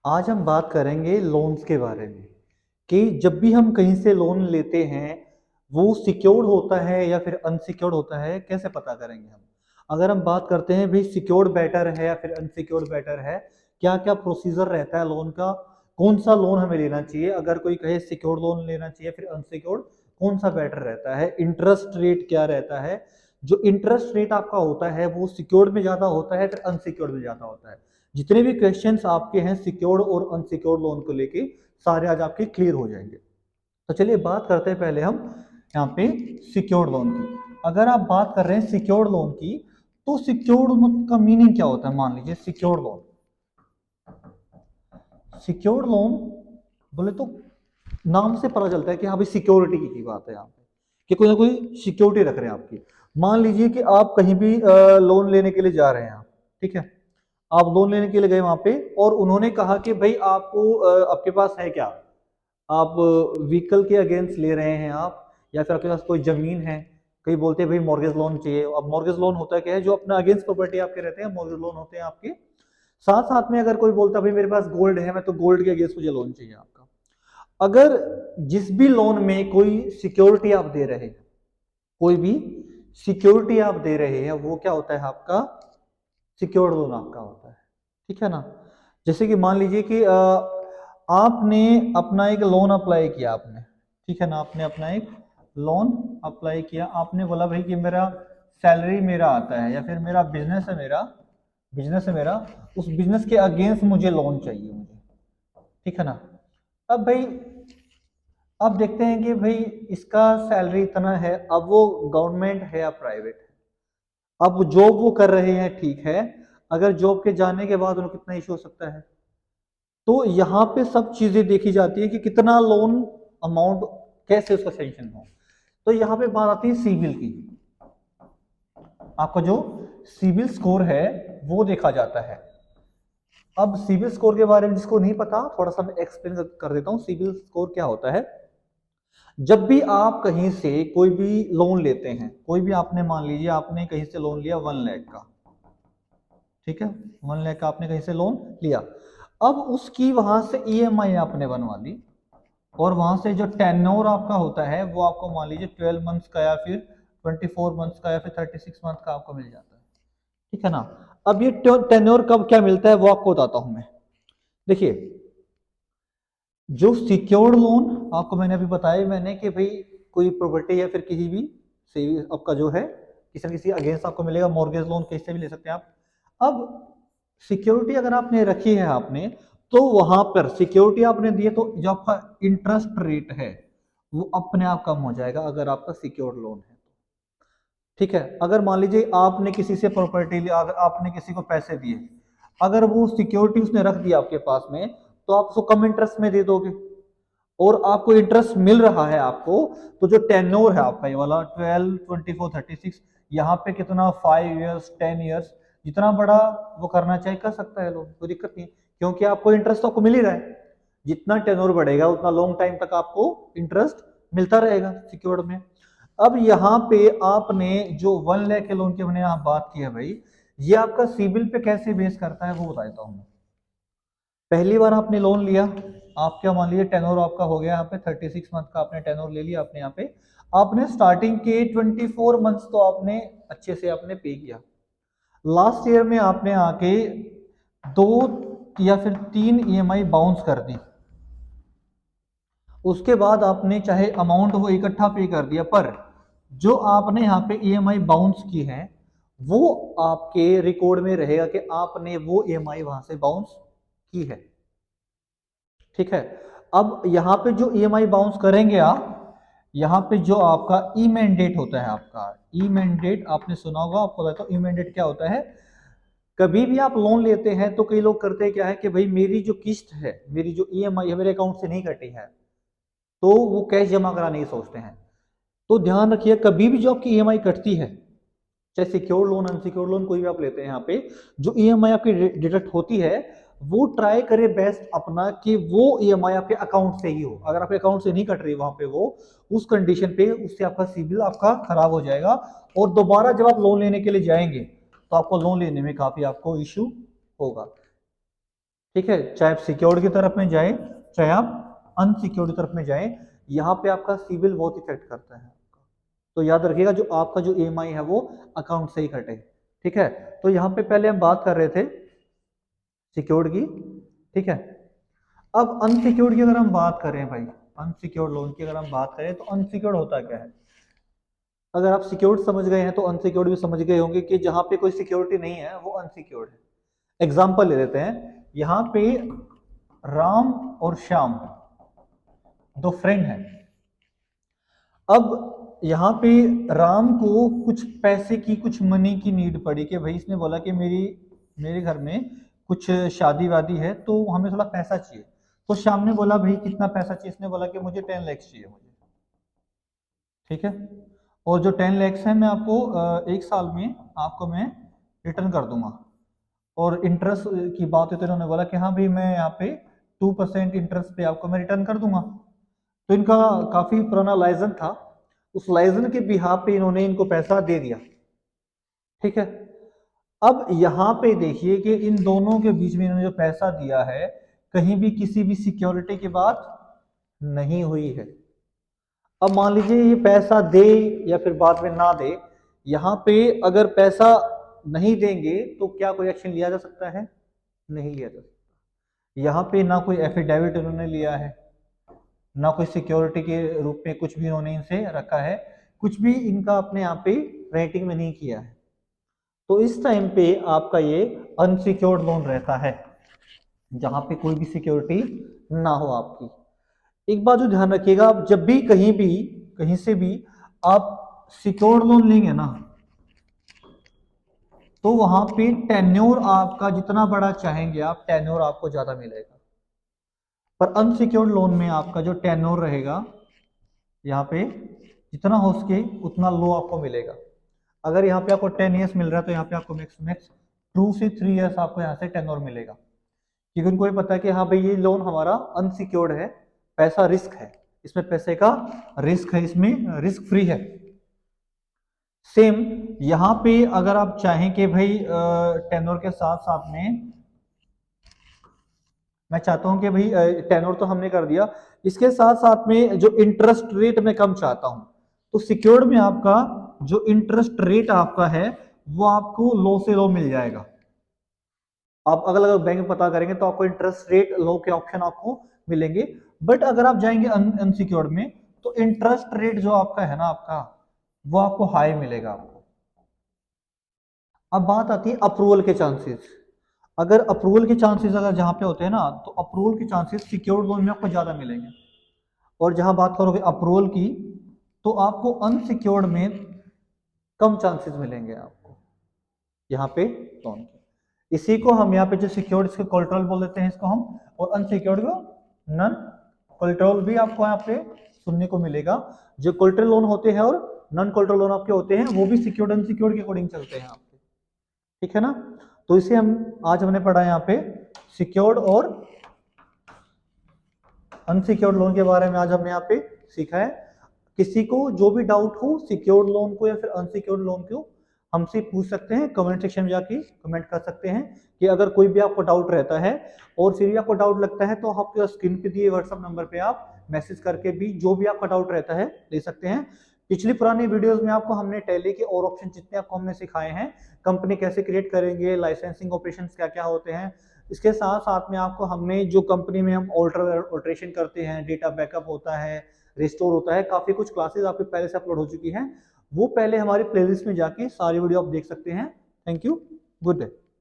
आज हम बात करेंगे लोन्स के बारे में कि जब भी हम कहीं से लोन लेते हैं वो सिक्योर्ड होता है या फिर अनसिक्योर्ड होता है, कैसे पता करेंगे हम। अगर हम बात करते हैं भाई सिक्योर्ड बेटर है या फिर अनसिक्योर्ड बेटर है, क्या क्या प्रोसीजर रहता है लोन का, कौन सा लोन हमें लेना चाहिए, अगर कोई कहे सिक्योर्ड लोन लेना चाहिए फिर अनसिक्योर्ड, कौन सा बेटर रहता है, इंटरेस्ट रेट क्या रहता है, जो इंटरेस्ट रेट आपका होता है वो सिक्योर्ड में ज्यादा होता है फिर अनसिक्योर्ड में ज्यादा होता है। जितने भी क्वेश्चंस आपके हैं सिक्योर्ड और अनसिक्योर्ड लोन को लेके सारे आज आपके क्लियर हो जाएंगे। तो चलिए बात करते हैं पहले हम यहाँ पे सिक्योर्ड लोन की। अगर आप बात कर रहे हैं सिक्योर्ड लोन की, तो सिक्योर्ड का मीनिंग क्या होता है। मान लीजिए सिक्योर्ड लोन, सिक्योर्ड लोन बोले तो नाम से पता चलता है कि हाँ भाई सिक्योरिटी की बात है यहाँ पे, कि कोई ना कोई सिक्योरिटी रख रहे हैं आपकी। मान लीजिए कि आप कहीं भी लोन लेने के लिए जा रहे हैं आप, ठीक है, आप लोन लेने के लिए गए वहां पे और उन्होंने कहा कि भाई आपको आपके पास है क्या, आप व्हीकल के अगेंस्ट ले रहे हैं आप, या फिर आपके पास कोई जमीन है। कई बोलते हैं भाई मॉर्गेज लोन चाहिए। अब मॉर्गेज लोन होता है क्या है, जो अपना अगेंस्ट प्रॉपर्टी आपके रहते हैं, मॉर्गेज लोन होते हैं आपके। साथ साथ में अगर कोई बोलता है भाई मेरे पास गोल्ड है, मैं तो गोल्ड के अगेंस्ट मुझे लोन चाहिए आपका। अगर जिस भी लोन में कोई सिक्योरिटी आप दे रहे हैं, कोई भी सिक्योरिटी आप दे रहे हैं, वो क्या होता है आपका सिक्योर्ड लोन आपका होता है। ठीक है ना। जैसे कि मान लीजिए कि आपने अपना एक लोन अप्लाई किया आपने, ठीक है ना, आपने अपना एक लोन अप्लाई किया, आपने बोला भाई कि मेरा सैलरी मेरा आता है या फिर मेरा बिजनेस है मेरा, उस बिजनेस के अगेंस्ट मुझे लोन चाहिए मुझे। ठीक है ना। अब भाई अब देखते हैं कि भाई इसका सैलरी इतना है, अब वो गवर्नमेंट है या प्राइवेट है। अब जॉब वो कर रहे हैं, ठीक है, अगर जॉब के जाने के बाद उनको कितना इशू हो सकता है। तो यहाँ पे सब चीजें देखी जाती है कि कितना लोन अमाउंट, कैसे उसका सेंक्शन हो। तो यहाँ पे बात आती है सिविल की। आपका जो सिविल स्कोर है वो देखा जाता है। अब सिविल स्कोर के बारे में जिसको नहीं पता, थोड़ा सा मैं एक्सप्लेन कर देता हूँ सिविल स्कोर क्या होता है। जब भी आप कहीं से कोई भी लोन लेते हैं, कोई भी आपने मान लीजिए आपने कहीं से लोन लिया 1 लाख का, ठीक है, 1 लाख का आपने कहीं से लोन लिया। अब उसकी वहां से ईएमआई आपने बनवा ली, और वहां से जो टेन्योर आपका होता है वो आपको मान लीजिए 12 मंथ्स का या फिर 24 मंथ्स का या फिर 36 मंथ का आपको मिल जाता है। ठीक है ना। अब ये टेन्योर कब क्या मिलता है वो आपको बताता हूं मैं। देखिए, जो सिक्योर्ड लोन आपको मैंने अभी बताया मैंने कि भाई कोई प्रॉपर्टी या फिर किसी भी से आपका जो है किसी न किसी अगेंस्ट आपको मिलेगा, मॉर्गेज लोन कैसे से भी ले सकते हैं आप। अब सिक्योरिटी अगर आपने रखी है आपने, तो वहां पर सिक्योरिटी आपने दी है तो जो आपका इंटरेस्ट रेट है वो अपने आप कम हो जाएगा अगर आपका सिक्योर्ड लोन है तो। ठीक है। अगर मान लीजिए आपने किसी से प्रॉपर्टी लिया, अगर आपने किसी को पैसे दिए, अगर वो सिक्योरिटी उसने रख दिया आपके पास में, तो आप उसको कम इंटरेस्ट में दे दोगे और आपको इंटरेस्ट मिल रहा है आपको। तो जो टेन्योर है आपका ये वाला 12, 24, 36, यहाँ पे कितना 5 इयर्स 10 इयर्स, जितना बड़ा वो करना चाहे कर सकता है लोग, कोई दिक्कत नहीं, क्योंकि आपको इंटरेस्ट तो आपको मिल ही रहा है। जितना टेन्योर बढ़ेगा उतना लॉन्ग टाइम तक आपको इंटरेस्ट मिलता रहेगा सिक्योर्ड में। अब यहाँ पे आपने जो 1 लाख के लोन की हमने यहाँ बात की है भाई, ये आपका सिबिल पे कैसे बेस करता है वो बता देता हूँ मैं। पहली बार आपने लोन लिया, आप क्या मान लीजिए टेनोर आपका हो गया यहाँ पे 36 मंथ का आपने टेनोर ले लिया, आपने यहाँ पे आपने स्टार्टिंग के 24 मंथ्स तो आपने अच्छे से आपने पे किया। लास्ट ईयर में आपने आके 2 या फिर 3 ईएमआई बाउंस कर दी। उसके बाद आपने चाहे अमाउंट वो इकट्ठा पे कर दिया, पर जो आपने यहाँ पे ईएमआई बाउंस की है वो आपके रिकॉर्ड में रहेगा कि आपने वो ईएमआई वहां से बाउंस की है। ठीक है। अब यहाँ पे जो ईएमआई बाउंस करेंगे आप, यहाँ पे जो आपका ई मैंडेट होता है, आपका ई मैंडेट आपने सुना होगा, आपको बताता हूँ ई मैंडेट क्या होता है। कभी भी आप लोन लेते हैं तो कई लोग करते हैं क्या है कि भाई मेरी जो किस्त है, मेरी जो ईएमआई है मेरे अकाउंट से नहीं कटी है, तो वो कैश जमा कराने की सोचते हैं। तो ध्यान रखिए कभी भी जो आपकी ईएमआई कटती है, चाहे सिक्योर लोन अनसिक्योर लोन कोई भी आप लेते हैं, यहाँ पे जो ईएमआई आपकी डिडक्ट होती है, वो ट्राई करे बेस्ट अपना कि वो ईएमआई आपके अकाउंट से ही हो। अगर आपके अकाउंट से नहीं कट रही वहां पे वो, उस कंडीशन पे उससे आपका सिबिल आपका खराब हो जाएगा, और दोबारा जब आप लोन लेने के लिए जाएंगे तो आपको लोन लेने में काफी आपको इश्यू होगा। ठीक है, चाहे आप सिक्योर्ड की तरफ में जाए चाहे आप अनसिक्योर्ड की तरफ में जाए, यहाँ पे आपका सिविल बहुत इफेक्ट करता है। तो याद रखिएगा जो आपका जो ईएमआई है वो अकाउंट से ही कटे। ठीक है, तो यहाँ पे पहले हम बात कर रहे थे सिक्योर्ड की। ठीक है, अब अनसिक्योर्ड की अगर हम बात करें भाई, अनसिक्योर्ड लोन की अगर हम बात करें तो अनसिक्योर्ड होता क्या है। अगर आप सिक्योर्ड समझ गए हैं तो अनसिक्योर्ड भी समझ गए होंगे कि जहां पे कोई सिक्योरिटी नहीं है वो अनसिक्योर्ड है। एग्जाम्पल ले लेते हैं, यहाँ पे राम और श्याम दो फ्रेंड हैं। अब यहाँ पे राम को कुछ पैसे की, कुछ मनी की नीड पड़ी कि भाई इसने बोला कि मेरे घर में कुछ शादी वादी है तो हमें थोड़ा पैसा चाहिए। तो श्याम ने बोला भाई कितना पैसा चाहिए, इसने बोला कि मुझे 10 लाख चाहिए मुझे। ठीक है, और जो 10 लैक्स है मैं आपको एक साल में आपको मैं रिटर्न कर दूंगा। और इंटरेस्ट की बात हुई तो इन्होंने बोला कि हाँ भाई मैं यहाँ पे 2% इंटरेस्ट पे आपको मैं रिटर्न कर दूंगा। तो इनका काफी पुराना लाइसेंस था, उस लाइसेंस के बिहाफ पे इन्होंने इनको पैसा दे दिया। ठीक है, अब यहाँ पे देखिए कि इन दोनों के बीच में इन्होंने जो पैसा दिया है कहीं भी किसी भी सिक्योरिटी की बात नहीं हुई है। अब मान लीजिए ये पैसा दे या फिर बाद में ना दे, यहाँ पे अगर पैसा नहीं देंगे तो क्या कोई एक्शन लिया जा सकता है? नहीं लिया जा सकता। यहाँ पे ना कोई एफिडेविट उन्होंने लिया है, ना कोई सिक्योरिटी के रूप में कुछ भी उन्होंने इनसे रखा है, कुछ भी इनका अपने यहाँ पे राइटिंग में नहीं किया है। तो इस टाइम पे आपका ये अनसिक्योर्ड लोन रहता है, जहां पे कोई भी सिक्योरिटी ना हो आपकी। एक बात जो ध्यान रखिएगा, आप जब भी कहीं से भी आप सिक्योर्ड लोन लेंगे ना तो वहां पे टेन्योर आपका जितना बड़ा चाहेंगे आप, टेन्योर आपको ज्यादा मिलेगा। पर अनसिक्योर्ड लोन में आपका जो टेन्योर रहेगा यहाँ पे जितना हो सके उतना लो आपको मिलेगा। अगर यहाँ पे आपको 10 ईयर्स मिल रहा है तो यहाँ पे आपको मैक्स मैक्स 2 से 3 ईयर्स आपको यहाँ से टेन्योर मिलेगा, क्योंकि उनको ये पता है कि हाँ भाई ये लोन हमारा अनसिक्योर्ड है, पैसा रिस्क है, इसमें पैसे का रिस्क है, इसमें रिस्क फ्री है। सेम यहाँ पे अगर आप चाहें कि भाई टेनोर के साथ साथ में मैं चाहता हूं कि भाई टेनोर तो हमने कर दिया, इसके साथ साथ में जो इंटरेस्ट रेट मैं कम चाहता हूं, तो सिक्योर्ड में आपका जो इंटरेस्ट रेट आपका है वो आपको लो से लो मिल जाएगा। आप अलग अलग बैंक में पता करेंगे तो आपको इंटरेस्ट रेट लो के ऑप्शन आपको मिलेंगे। बट अगर आप जाएंगे अनसिक्योर्ड में तो इंटरेस्ट रेट जो आपका है ना आपका, वो आपको हाई मिलेगा आपको। अब बात आती है अप्रूवल के चांसेस। अगर अप्रूवल के चांसेस अगर जहां पे होते हैं ना तो अप्रूवल के चांसेस सिक्योर्ड लोन में आपको ज्यादा मिलेंगे, और जहां बात करोगे अप्रूवल की तो आपको अनसिक्योर्ड में कम चांसेस मिलेंगे आपको यहाँ पे लोन के। इसी को हम यहाँ पे जो सिक्योर्ड इसको कोलेटरल बोल देते हैं इसको हम, और अनसिक्योर्ड को नन कोलेटरल भी आपको यहाँ पे सुनने को मिलेगा। जो कोलेटरल लोन होते हैं और नन कोलेटरल लोन आपके होते हैं वो भी सिक्योर्ड अनसिक्योर्ड के अकॉर्डिंग चलते हैं आपके। ठीक है ना, तो इसे हम आज हमने पढ़ा यहाँ पे सिक्योर्ड और अनसिक्योर्ड लोन के बारे में आज हमने यहाँ पे सीखा है। किसी को जो भी डाउट हो सिक्योर्ड लोन को या फिर अनसिक्योर्ड लोन को हमसे पूछ सकते हैं, कमेंट सेक्शन में जाके कमेंट कर सकते हैं कि अगर कोई भी आपको डाउट रहता है, और फिर भी आपको डाउट लगता है तो आपके स्क्रीन पे दिए व्हाट्सएप नंबर पे आप मैसेज करके भी जो भी आपका डाउट रहता है ले सकते हैं। पिछली पुरानी वीडियोस में आपको हमने टैली के और ऑप्शन जितने आपको हमने सिखाए हैं, कंपनी कैसे क्रिएट करेंगे, लाइसेंसिंग ऑपरेशन क्या क्या होते हैं, इसके साथ साथ में आपको हमने जो कंपनी में हम ऑल्ट्रेशन करते हैं, डेटा बैकअप होता है, रिस्टोर होता है, काफी कुछ क्लासेस आपके पहले से अपलोड हो चुकी हैं, वो पहले हमारी प्लेलिस्ट में जाके सारी वीडियो आप देख सकते हैं। Thank you, good day.